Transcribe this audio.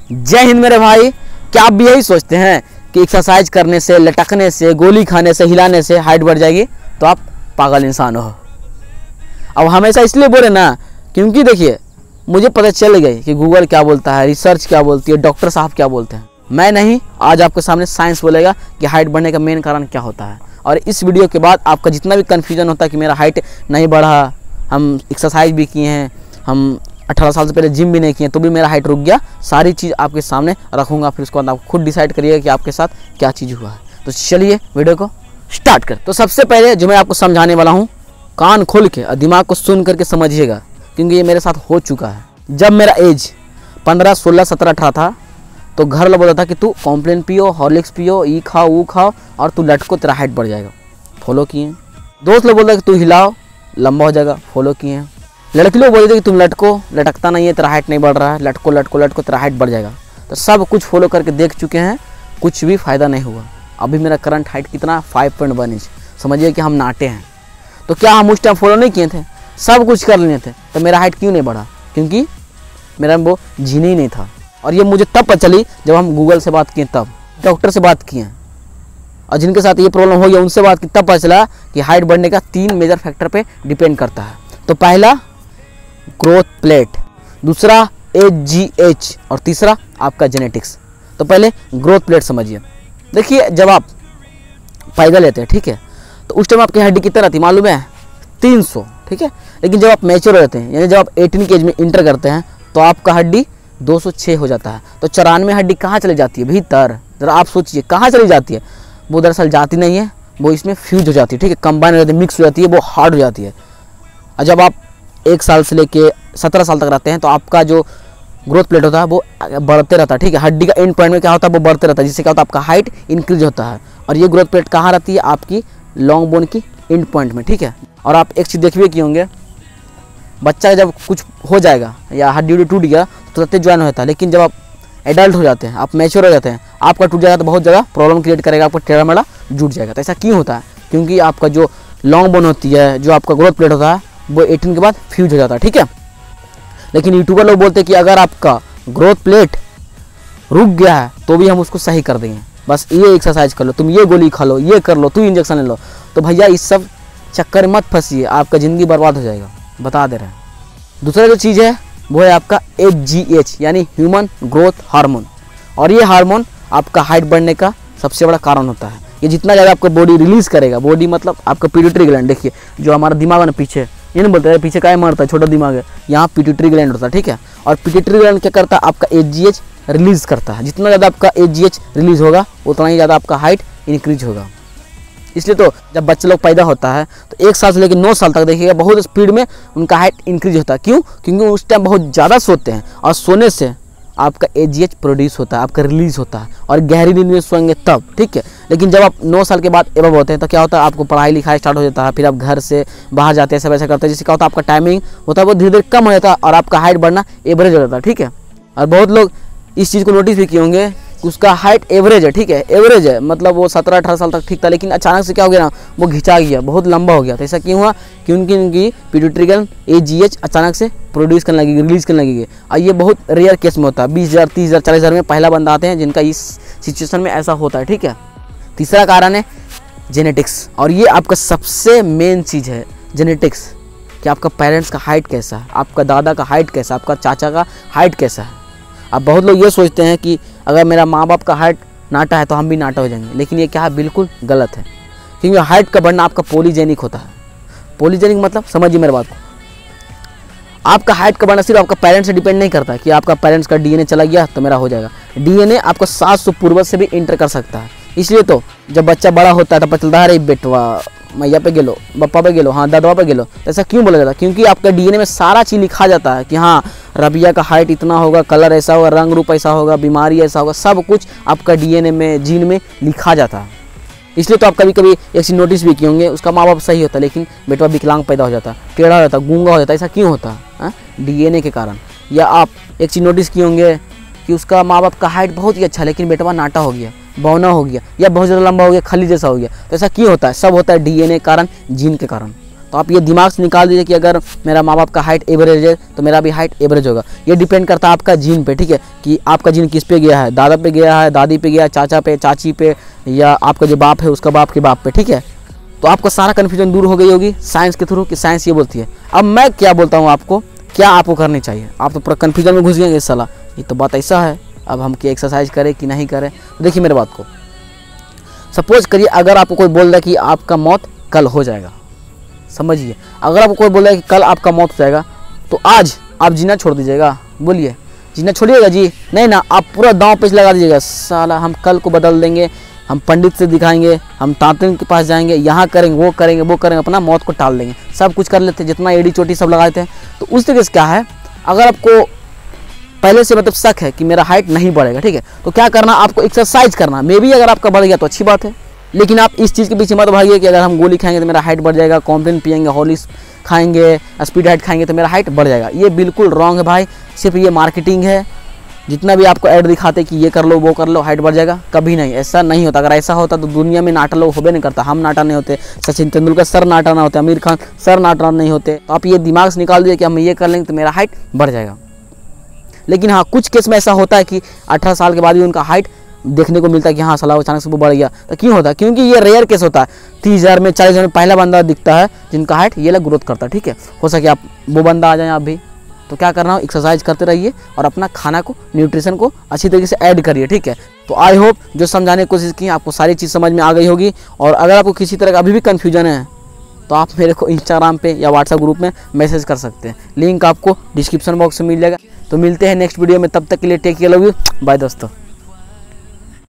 जय हिंद मेरे भाई। क्या आप भी यही सोचते हैं कि एक्सरसाइज करने से, लटकने से, गोली खाने से, हिलाने से हाइट बढ़ जाएगी? तो आप पागल इंसान हो। अब हमेशा इसलिए बोले ना क्योंकि देखिए मुझे पता चल गई कि गूगल क्या बोलता है, रिसर्च क्या बोलती है, डॉक्टर साहब क्या बोलते हैं। मैं नहीं, आज आपके सामने साइंस बोलेगा कि हाइट बढ़ने का मेन कारण क्या होता है। और इस वीडियो के बाद आपका जितना भी कन्फ्यूजन होता है कि मेरा हाइट नहीं बढ़ा, हम एक्सरसाइज भी किए हैं, हम 18 साल से पहले जिम भी नहीं किए तो भी मेरा हाइट रुक गया, सारी चीज़ आपके सामने रखूंगा। फिर उसके बाद आप खुद डिसाइड करिएगा कि आपके साथ क्या चीज़ हुआ है। तो चलिए वीडियो को स्टार्ट कर। तो सबसे पहले जो मैं आपको समझाने वाला हूँ, कान खोल के और दिमाग को सुन करके समझिएगा, क्योंकि ये मेरे साथ हो चुका है। जब मेरा एज 15, 16, 17, 18 था तो घर वाला बोला था कि तू कॉम्प्लेन पियो, हॉर्लिक्स पियो, ये खाओ वो खाओ और तू लटको, तेरा हाइट बढ़ जाएगा। फॉलो किए। दोस्त लोग बोलते कि तू हिलाओ, लंबा हो जाएगा। फॉलो किए। लड़की लोग बोलते कि तुम लटको, लटकता नहीं है, तेरा हाइट नहीं बढ़ रहा है, लटको लटको लटको, तेरा हाइट बढ़ जाएगा। तो सब कुछ फॉलो करके देख चुके हैं, कुछ भी फ़ायदा नहीं हुआ। अभी मेरा करंट हाइट कितना 5.1 इंच। समझिए कि हम नाटे हैं। तो क्या हम उस टाइम फॉलो नहीं किए थे? सब कुछ कर लिए थे, तो मेरा हाइट क्यों नहीं बढ़ा? क्योंकि मेरा वो जीने ही नहीं था। और ये मुझे तब पता चली जब हम गूगल से बात किए, तब डॉक्टर से बात किए और जिनके साथ ये प्रॉब्लम हो गया उनसे बात की, तब पता चला कि हाइट बढ़ने का 3 मेजर फैक्टर पे डिपेंड करता है। तो पहला ग्रोथ प्लेट, दूसरा HGH और तीसरा आपका जेनेटिक्स। तो पहले ग्रोथ प्लेट समझिए। देखिए जब आप पैदा लेते हैं, ठीक है, तो उस टाइम आपकी हड्डी कितना रहती है मालूम है? 300, ठीक है। लेकिन जब आप मैच्योर हो जाते हैं, यानी जब आप 18 की एज में इंटर करते हैं, तो आपका हड्डी 206 हो जाता है। तो 94 हड्डी कहाँ चली जाती है? भीतर। जरा आप सोचिए कहाँ चली जाती है? वो दरअसल जाती नहीं है, वो इसमें फ्यूज हो जाती है, ठीक है, कंबाइन हो जाती है, मिक्स हो जाती है, वो हार्ड हो जाती है। और जब आप 1 साल से लेके 17 साल तक रहते हैं तो आपका जो ग्रोथ प्लेट होता है वो बढ़ते रहता है, ठीक है। हड्डी का एंड पॉइंट में क्या होता है? वो बढ़ते रहता है, जिससे क्या होता है? आपका हाइट इंक्रीज होता है। और ये ग्रोथ प्लेट कहाँ रहती है? आपकी लॉन्ग बोन की एंड पॉइंट में, ठीक है। और आप एक चीज़ देखिए कि होंगे, बच्चा जब कुछ हो जाएगा या हड्डी उड्डी टूट गया तो तुरंत ज्वाइन होता है, लेकिन जब आप एडल्ट हो जाते हैं, आप मैच्योर हो जाते हैं, आपका टूट जाएगा तो बहुत ज़्यादा प्रॉब्लम क्रिएट करेगा, आपका टेढ़ा मेढ़ा जुट जाएगा। तो ऐसा क्यों होता है? क्योंकि आपका जो लॉन्ग बोन होती है, जो आपका ग्रोथ प्लेट होता है, वो 18 के बाद फ्यूज हो जाता है, ठीक है। लेकिन यूट्यूबर लोग बोलते हैं कि अगर आपका ग्रोथ प्लेट रुक गया है तो भी हम उसको सही कर देंगे, बस ये एक्सरसाइज कर लो, तुम ये गोली खा लो, ये कर लो, तू इंजेक्शन ले लो। तो भैया इस सब चक्कर मत फंसिए, आपका ज़िंदगी बर्बाद हो जाएगा, बता दे रहे हैं। दूसरा जो चीज़ है वो है आपका HGH यानी ह्यूमन ग्रोथ हार्मोन। और ये हार्मोन आपका हाइट बढ़ने का सबसे बड़ा कारण होता है। ये जितना ज़्यादा आपका बॉडी रिलीज़ करेगा, बॉडी मतलब आपका पिट्यूटरी ग्लैंड, देखिए जो हमारा दिमाग है ना पीछे, ये नहीं बोलते पीछे का मरता है, छोटा दिमाग है, यहाँ पिट्यूटरी ग्लैंड होता है, ठीक है। और पिट्यूटरी ग्लैंड क्या करता है? आपका HGH रिलीज़ करता है। जितना ज़्यादा आपका HGH रिलीज़ होगा उतना ही ज़्यादा आपका हाइट इंक्रीज होगा। इसलिए तो जब बच्चे लोग पैदा होता है तो 1 साल से लेकर 9 साल तक देखिएगा बहुत स्पीड में उनका हाइट इंक्रीज होता है। क्यों? क्योंकि उस टाइम बहुत ज़्यादा सोते हैं और सोने से आपका HGH प्रोड्यूस होता है, आपका रिलीज होता है, और गहरी नींद में सोएंगे तब, ठीक है। लेकिन जब आप 9 साल के बाद एबव होते हैं तो क्या होता है? आपको पढ़ाई लिखाई स्टार्ट हो जाता है, फिर आप घर से बाहर जाते हैं, सब ऐसा करते हैं, जिससे क्या होता है? आपका टाइमिंग होता है वो धीरे धीरे कम हो जाता है और आपका हाइट बढ़ना एवरेज हो जाता है, ठीक है। और बहुत लोग इस चीज़ को नोटिस भी किए होंगे, उसका हाइट एवरेज है, ठीक है, एवरेज है, मतलब वो 17-18 साल तक ठीक था, लेकिन अचानक से क्या हो गया ना, वो घिंचा गया, बहुत लंबा हो गया। तो ऐसा क्यों हुआ? क्योंकि उनकी पिट्यूटरी ग्लैंड HGH अचानक से प्रोड्यूस करने लगेगी, रिलीज करने लगेगी। और ये बहुत रेयर केस में होता है, 20,000, 30,000, 40,000 में पहला बंदा आते हैं जिनका इस सिचुएशन में ऐसा होता है, ठीक है। तीसरा कारण है जेनेटिक्स। और ये आपका सबसे मेन चीज़ है जेनेटिक्स, कि आपका पेरेंट्स का हाइट कैसा है, आपका दादा का हाइट कैसा है, आपका चाचा का हाइट कैसा है। अब बहुत लोग ये सोचते हैं कि अगर मेरा माँ बाप का हाइट नाटा है तो हम भी नाटा हो जाएंगे, लेकिन ये क्या है? बिल्कुल गलत है। क्योंकि हाइट का बढ़ना आपका पॉलीजेनिक होता है। पॉलीजेनिक मतलब समझिए मेरे बात को, आपका हाइट का बढ़ना सिर्फ आपका पेरेंट्स से डिपेंड नहीं करता कि आपका पेरेंट्स का DNA चला गया तो मेरा हो जाएगा। DNA आपको 700 पूर्वज से भी इंटर कर सकता है। इसलिए तो जब बच्चा बड़ा होता है तो पता चलता है अरे बेटवा मैया पे गेलो, बप्पा पे गेलो, हाँ दादवा पे गेलो। तो ऐसा क्यों बोला जाता है? क्योंकि आपका DNA में सारा चीज़ लिखा जाता है कि हाँ रबिया का हाइट इतना होगा, कलर ऐसा होगा, रंग रूप ऐसा होगा, बीमारी ऐसा होगा, सब कुछ आपका DNA में, जीन में लिखा जाता है। इसलिए तो आप कभी कभी एक चीज़ नोटिस भी किए होंगे, उसका माँ बाप सही होता है लेकिन बेटवा विकलांग पैदा हो जाता है, टेढ़ा हो जाता है, गूंगा हो जाता है। ऐसा क्यों होता है? DNA के कारण। या आप एक चीज़ नोटिस किए होंगे कि उसका माँ बाप का हाइट बहुत ही अच्छा, लेकिन बेटवा नाटा हो गया, बौना हो गया, या बहुत ज़्यादा लंबा हो गया, खली जैसा हो गया। तो ऐसा क्यों होता है? सब होता है DNA के कारण, जीन के कारण। तो आप ये दिमाग से निकाल दीजिए कि अगर मेरा माँ बाप का हाइट एवरेज है तो मेरा भी हाइट एवरेज होगा। ये डिपेंड करता है आपका जीन पे, ठीक है, कि आपका जीन किस पे गया है, दादा पे गया है, दादी पे गया है, चाचा पे, चाची पे, या आपका जो बाप है उसका बाप के बाप पे, ठीक है। तो आपका सारा कन्फ्यूजन दूर हो गई होगी साइंस के थ्रू कि साइंस ये बोलती है। अब मैं क्या बोलता हूँ आपको, क्या आपको करनी चाहिए। आप तो पूरा कन्फ्यूजन में घुस गए इस साला, ये तो बात ऐसा है, अब हम क्या एक्सरसाइज करें कि नहीं करें। तो देखिए मेरे बात को, सपोज करिए अगर आपको कोई बोल रहा है कि आपका मौत कल हो जाएगा, समझिए, अगर आपको कोई बोल रहा है कि कल आपका मौत हो जाएगा, तो आज आप जीना छोड़ दीजिएगा? बोलिए, जीना छोड़िएगा जी? नहीं ना, आप पूरा दांव पेच लगा दीजिएगा, साला हम कल को बदल देंगे, हम पंडित से दिखाएंगे, हम तांत्रिक के पास जाएंगे, यहाँ करेंगे, वो करेंगे, अपना मौत को टाल देंगे, सब कुछ कर लेते हैं, जितना एड़ी चोटी सब लगा देते हैं। तो उस तरीके से क्या है, अगर आपको पहले से मतलब शक है कि मेरा हाइट नहीं बढ़ेगा, ठीक है, तो क्या करना, आपको एक्सरसाइज करना। मे बी अगर आपका बढ़ गया तो अच्छी बात है, लेकिन आप इस चीज़ के पीछे मत भागिए कि अगर हम गोली खाएंगे तो मेरा हाइट बढ़ जाएगा, कॉम्प्लेन पियेंगे, हॉर्लिक्स खाएंगे, स्पीड हाइट खाएंगे तो मेरा हाइट बढ़ जाएगा। ये बिल्कुल रॉन्ग है भाई, सिर्फ ये मार्केटिंग है। जितना भी आपको ऐड दिखाते कि ये कर लो, वो कर लो, हाइट बढ़ जाएगा, कभी नहीं, ऐसा नहीं होता। अगर ऐसा होता तो दुनिया में नाटा लोग होबे नहीं करता, हम नाटा नहीं होते, सचिन तेंदुलकर सर नाटा ना होते, आमिर खान सर नाटा नहीं होते। तो आप ये दिमाग से निकाल दीजिए कि हम ये कर लेंगे तो मेरा हाइट बढ़ जाएगा। लेकिन हाँ, कुछ केस में ऐसा होता है कि 18 साल के बाद भी उनका हाइट देखने को मिलता है कि हाँ साला अचानक से वो बढ़ गया। तो क्यों होता है? क्योंकि ये रेयर केस होता है, 30,000 में 40,000 में पहला बंदा दिखता है जिनका हाइट ये लोग ग्रोथ करता है, ठीक है। हो सके आप वो बंदा आ जाए आप भी। तो क्या करना हो, एक्सरसाइज करते रहिए और अपना खाना को, न्यूट्रिशन को अच्छी तरीके से ऐड करिए, ठीक है। तो आई होप जो समझाने की कोशिश की आपको सारी चीज़ समझ में आ गई होगी। और अगर आपको किसी तरह का अभी भी कन्फ्यूजन है तो आप मेरे को इंस्टाग्राम पे या व्हाट्सएप ग्रुप में मैसेज कर सकते हैं, लिंक आपको डिस्क्रिप्शन बॉक्स में मिल जाएगा। तो मिलते हैं नेक्स्ट वीडियो में, तब तक के लिए take care, love you, bye दोस्तों।